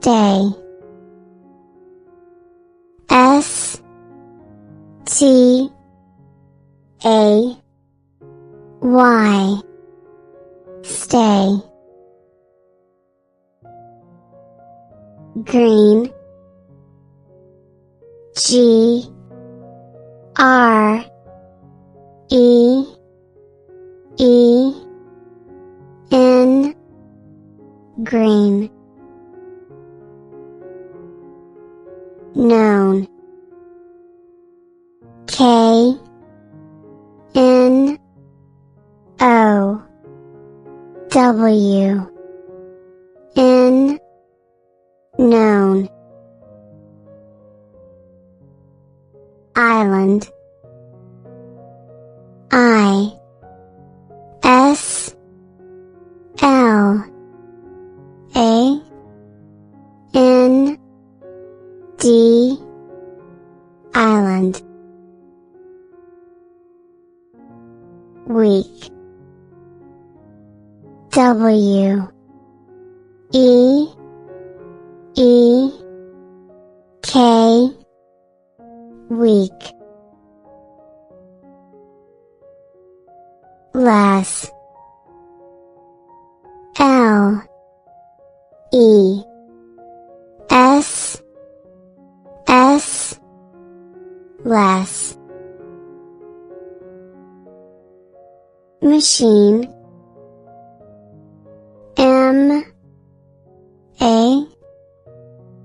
Stay. S T A Y. Stay. Green. G R E E N. Green. Known. K N O W N. Known. Island. I S L A N D. Island. Week. W E E K. Week. Less. L E S S. Less. Machine. M A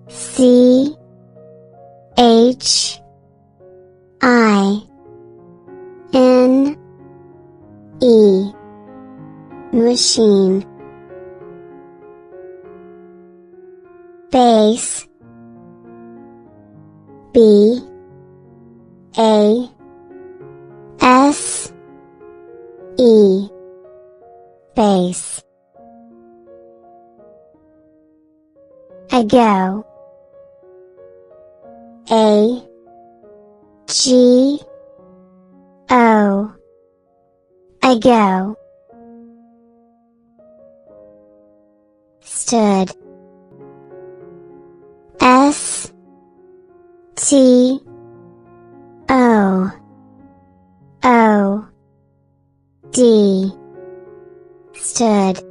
C H I N E. Machine. Base. B A S E. Base. Ago. A G O. Ago. Stood. S T O O D. Stood.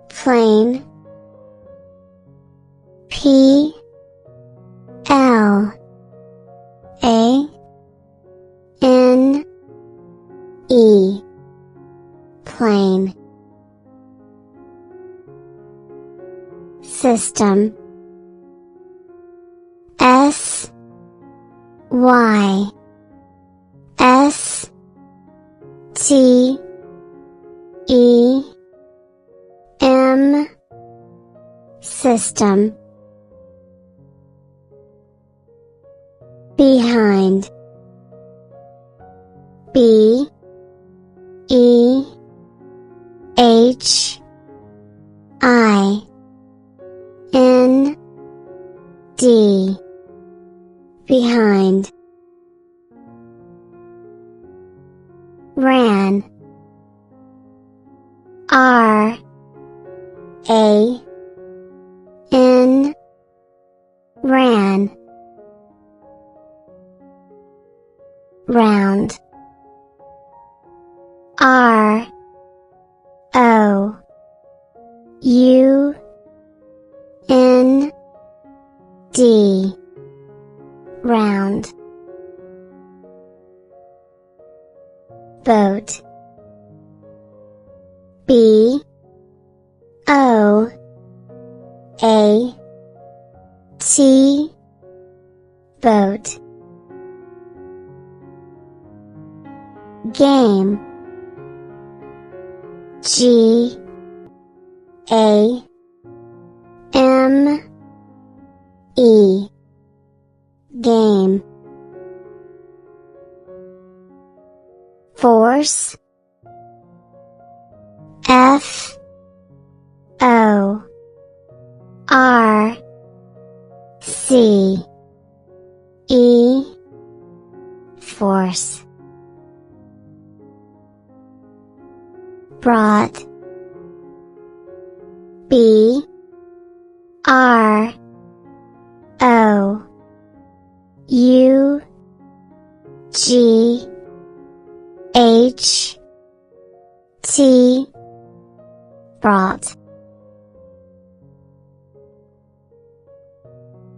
Plain. P L A N E. Plain. System. S Y S T E M. System. Behind. B E H I N D. Behind. Ran. R A N. Ran. Round. R O U N D. Round. Boat. B O A T. Boat. Game. G A M E. Game. Force. F O R C E. Force. Brought. B R O U G H T brought.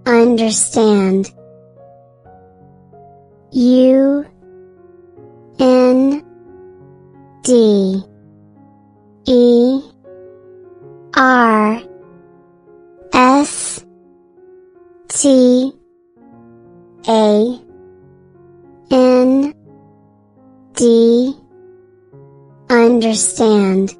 Understand. U N D E R S T A N D. Understand.